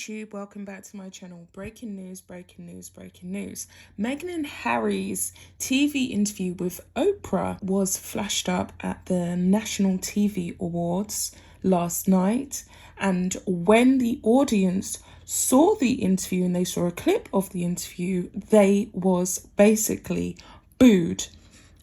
YouTube, welcome back to my channel. Breaking news. Meghan and Harry's TV interview with Oprah was flashed up at the National TV Awards last night, and when the audience saw the interview and they saw a clip of the interview, they was basically booed.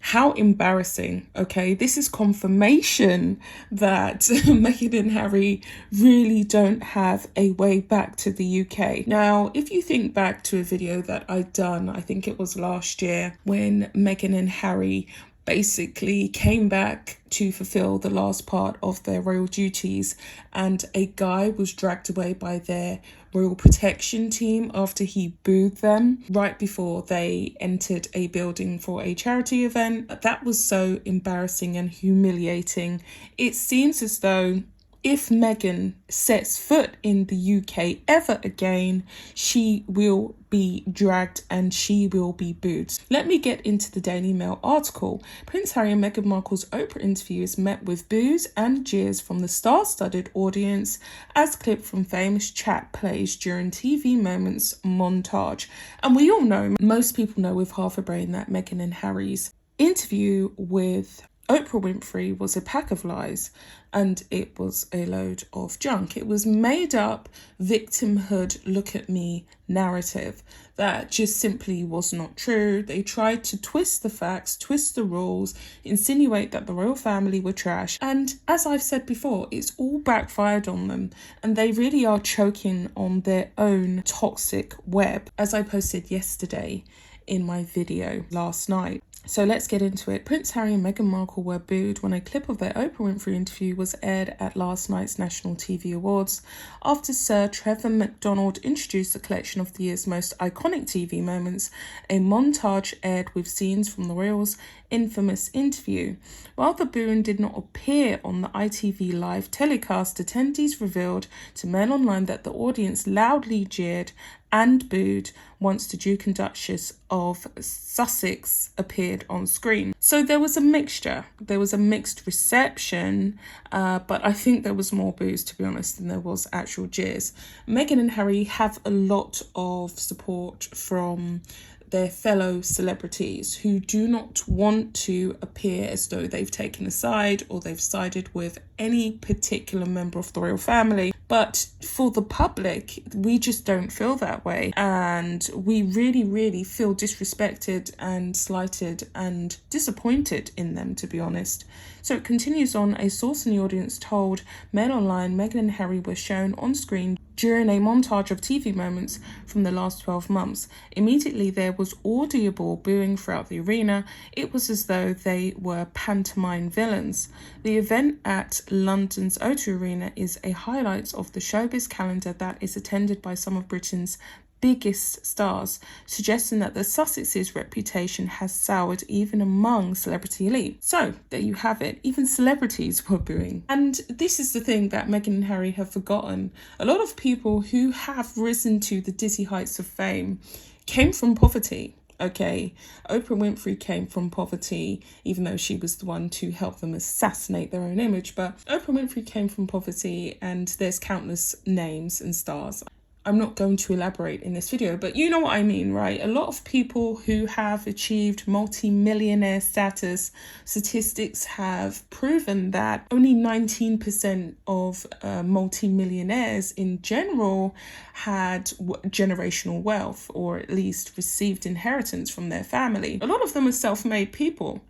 How embarrassing, okay? This is confirmation that Meghan and Harry really don't have a way back to the UK. Now, if you think back to a video that I'd done, I think it was last year, when Meghan and Harry basically came back to fulfill the last part of their royal duties, and a guy was dragged away by their royal protection team after he booed them right before they entered a building for a charity event. That was so embarrassing and humiliating. It seems as though if Meghan sets foot in the UK ever again, she will be dragged and she will be booed. Let me get into the Daily Mail article. Prince Harry and Meghan Markle's Oprah interview is met with boos and jeers from the star-studded audience as clip from famous chat plays during TV Moments montage. And we all know, most people know with half a brain, that Meghan and Harry's interview with Oprah Winfrey was a pack of lies and it was a load of junk. It was made up victimhood, look at me narrative that just simply was not true. They tried to twist the facts, twist the rules, insinuate that the royal family were trash. And as I've said before, it's all backfired on them and they really are choking on their own toxic web, as I posted yesterday in my video last night. So let's get into it. Prince Harry and Meghan Markle were booed when a clip of their Oprah Winfrey interview was aired at last night's National TV Awards after Sir Trevor McDonald introduced a collection of the year's most iconic TV moments. A montage aired with scenes from the royals' infamous interview. While the booing did not appear on the ITV live telecast, attendees revealed to Mail Online that the audience loudly jeered and booed once the Duke and Duchess of Sussex appeared on screen. So there was a mixture. There was a mixed reception, but I think there was more boos, to be honest, than there was actual jeers. Meghan and Harry have a lot of support from their fellow celebrities who do not want to appear as though they've taken a side or they've sided with any particular member of the royal family. But for the public, we just don't feel that way. And we really feel disrespected and slighted and disappointed in them, to be honest. So it continues on. A source in the audience told Mail Online Meghan and Harry were shown on screen during a montage of TV moments from the last 12 months. Immediately there was audible booing throughout the arena. It was as though they were pantomime villains. The event at London's O2 Arena is a highlight of the showbiz calendar that is attended by some of Britain's biggest stars, suggesting that the Sussex's reputation has soured even among celebrity elite. So there you have it. Even celebrities were booing. And this is the thing that Meghan and Harry have forgotten. A lot of people who have risen to the dizzy heights of fame came from poverty. Okay, Oprah Winfrey came from poverty, even though she was the one to help them assassinate their own image. But Oprah Winfrey came from poverty, and there's countless names and stars. I'm not going to elaborate in this video, but you know what I mean, right? A lot of people who have achieved multi-millionaire status, statistics have proven that only 19% of multi-millionaires in general had generational wealth, or at least received inheritance from their family. A lot of them are self-made people.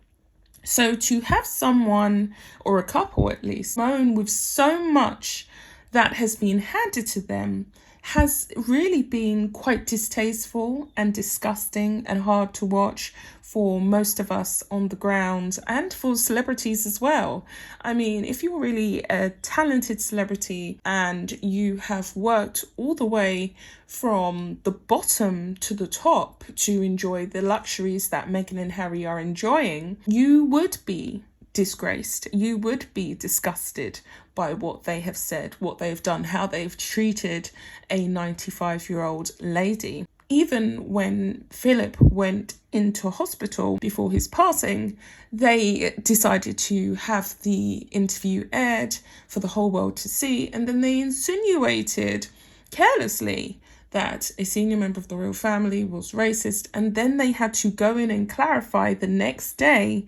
So to have someone, or a couple at least, moan with so much that has been handed to them has really been quite distasteful and disgusting and hard to watch for most of us on the ground, and for celebrities as well. I mean, if you're really a talented celebrity and you have worked all the way from the bottom to the top to enjoy the luxuries that Meghan and Harry are enjoying, you would be disgraced. You would be disgusted by what they have said, what they've done, how they've treated a 95-year-old lady. Even when Philip went into hospital before his passing, they decided to have the interview aired for the whole world to see, and then they insinuated carelessly that a senior member of the royal family was racist, and then they had to go in and clarify the next day,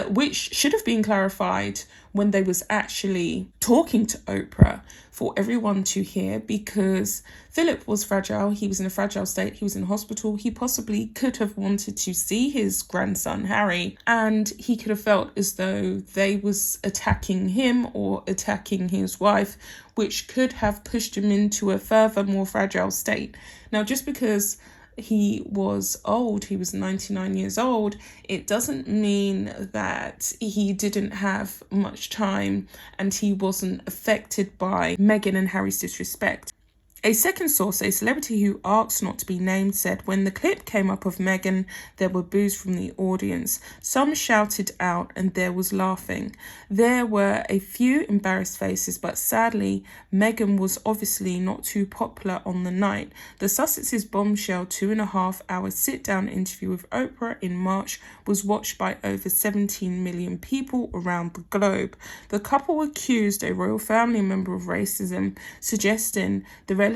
which should have been clarified when they was actually talking to Oprah for everyone to hear, because Philip was fragile. He was in a fragile state. He was in hospital. He possibly could have wanted to see his grandson, Harry, and he could have felt as though they was attacking him or attacking his wife, which could have pushed him into a further more fragile state. Now, just because he was old, he was 99 years old, it doesn't mean that he didn't have much time and he wasn't affected by Meghan and Harry's disrespect. A second source, a celebrity who asked not to be named, said when the clip came up of Meghan, there were boos from the audience. Some shouted out and there was laughing. There were a few embarrassed faces, but sadly, Meghan was obviously not too popular on the night. The Sussex's bombshell 2.5-hour sit-down interview with Oprah in March was watched by over 17 million people around the globe. The couple accused a royal family member of racism, suggesting the relative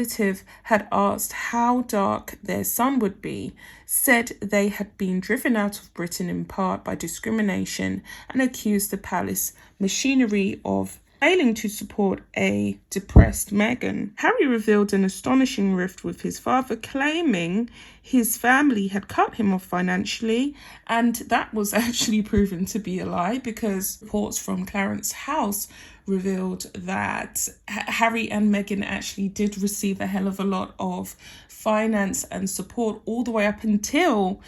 had asked how dark their son would be, said they had been driven out of Britain in part by discrimination, and accused the palace machinery of failing to support a depressed Meghan. Harry revealed an astonishing rift with his father, claiming his family had cut him off financially, and that was actually proven to be a lie, because reports from Clarence House revealed that Harry and Meghan actually did receive a hell of a lot of finance and support all the way up until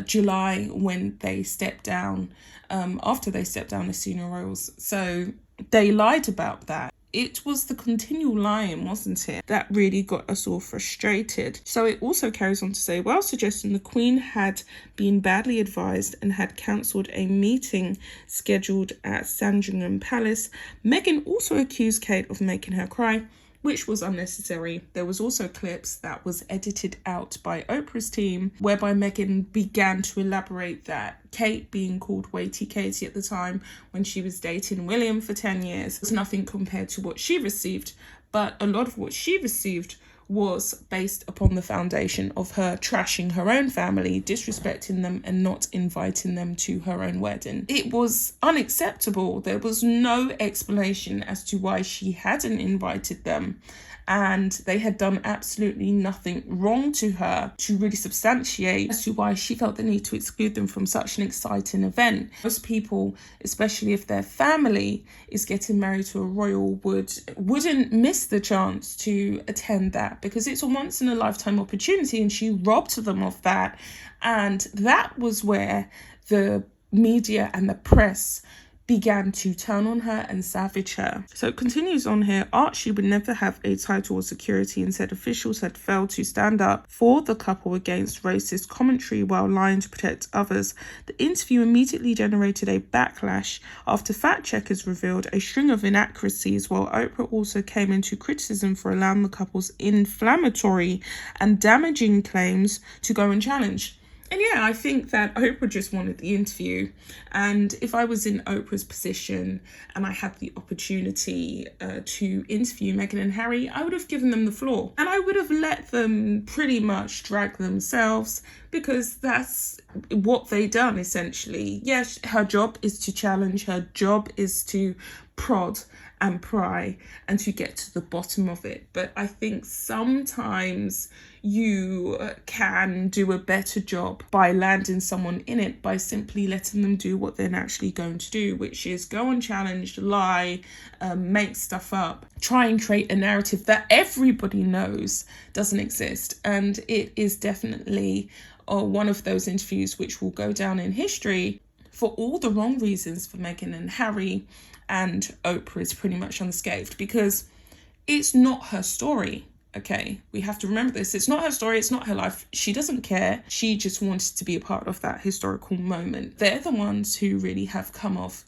July, when they stepped down, after they stepped down as senior royals. So they lied about that. It was the continual lying, wasn't it, that really got us all frustrated. So it also carries on to say, while suggesting the Queen had been badly advised and had cancelled a meeting scheduled at Sandringham Palace, Meghan also accused Kate of making her cry, which was unnecessary. There was also clips that was edited out by Oprah's team, whereby Meghan began to elaborate that Kate, being called Waity Katie at the time when she was dating William for 10 years, was nothing compared to what she received. But a lot of what she received was based upon the foundation of her trashing her own family, disrespecting them, and not inviting them to her own wedding. It was unacceptable. There was no explanation as to why she hadn't invited them, and they had done absolutely nothing wrong to her to really substantiate as to why she felt the need to exclude them from such an exciting event. Most people, especially if their family is getting married to a royal, wouldn't miss the chance to attend that, because it's a once in a lifetime opportunity, and she robbed them of that. And that was where the media and the press began to turn on her and savage her. So it continues on here. Archie would never have a title or security, and said officials had failed to stand up for the couple against racist commentary while lying to protect others. The interview immediately generated a backlash after fact checkers revealed a string of inaccuracies, while Oprah also came into criticism for allowing the couple's inflammatory and damaging claims to go unchallenged. And yeah, I think that Oprah just wanted the interview. And if I was in Oprah's position and I had the opportunity to interview Meghan and Harry, I would have given them the floor. And I would have let them pretty much drag themselves, because that's what they done, essentially. Yes, her job is to challenge. Her job is to prod and pry and to get to the bottom of it. But I think sometimes you can do a better job by landing someone in it by simply letting them do what they're naturally going to do, which is go unchallenged, lie, make stuff up, try and create a narrative that everybody knows doesn't exist. And it is definitely one of those interviews which will go down in history for all the wrong reasons for Meghan and Harry, and Oprah is pretty much unscathed, because it's not her story. Okay, we have to remember this. It's not her story. It's not her life. She doesn't care. She just wanted to be a part of that historical moment. They're the ones who really have come off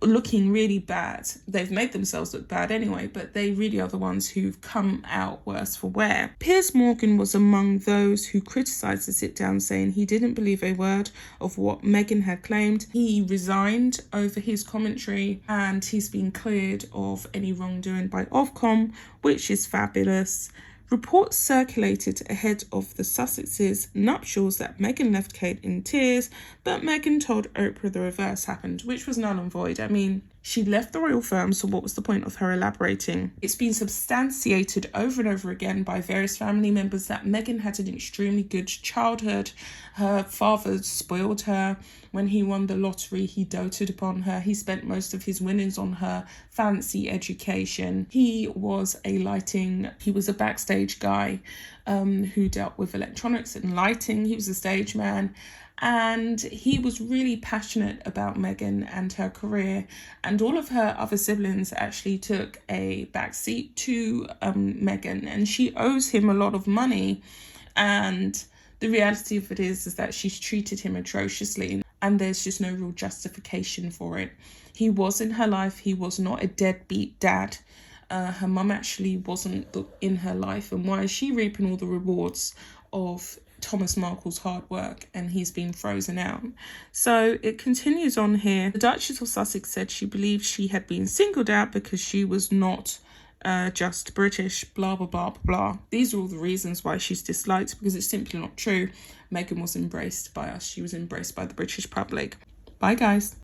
looking really bad. They've made themselves look bad anyway, but they really are the ones who've come out worse for wear. Piers Morgan was among those who criticised the sit-down, saying he didn't believe a word of what Meghan had claimed. He resigned over his commentary, and he's been cleared of any wrongdoing by Ofcom, which is fabulous. Reports circulated ahead of the Sussexes' nuptials that Meghan left Kate in tears, but Meghan told Oprah the reverse happened, which was null and void. I mean, she left the royal firm, so what was the point of her elaborating? It's been substantiated over and over again by various family members that Meghan had an extremely good childhood. Her father spoiled her. When he won the lottery, he doted upon her. He spent most of his winnings on her fancy education. He was a backstage guy who dealt with electronics and lighting. He was a stage man. And he was really passionate about Meghan and her career, and all of her other siblings actually took a backseat to Meghan, and she owes him a lot of money. And the reality of it is that she's treated him atrociously, and there's just no real justification for it. He was in her life. He was not a deadbeat dad. Her mum actually wasn't in her life, and why is she reaping all the rewards of Thomas Markle's hard work, and he's been frozen out? So it continues on here. The Duchess of Sussex said she believed she had been singled out because she was not just British, blah, blah, blah, blah, blah. These are all the reasons why she's disliked, because it's simply not true. Meghan was embraced by us. She was embraced by the British public. Bye, guys.